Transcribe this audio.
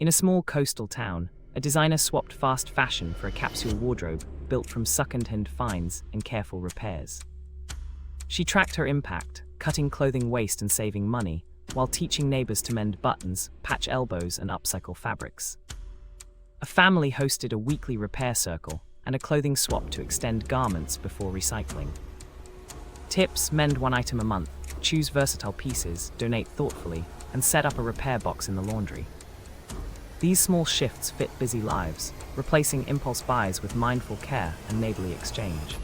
In a small coastal town, a designer swapped fast fashion for a capsule wardrobe built from second-hand finds and careful repairs. She tracked her impact, cutting clothing waste and saving money, while teaching neighbors to mend buttons, patch elbows, and upcycle fabrics. A family hosted a weekly repair circle and a clothing swap to extend garments before recycling. Tips: mend one item a month, choose versatile pieces, donate thoughtfully, and set up a repair box in the laundry. These small shifts fit busy lives, replacing impulse buys with mindful care and neighborly exchange.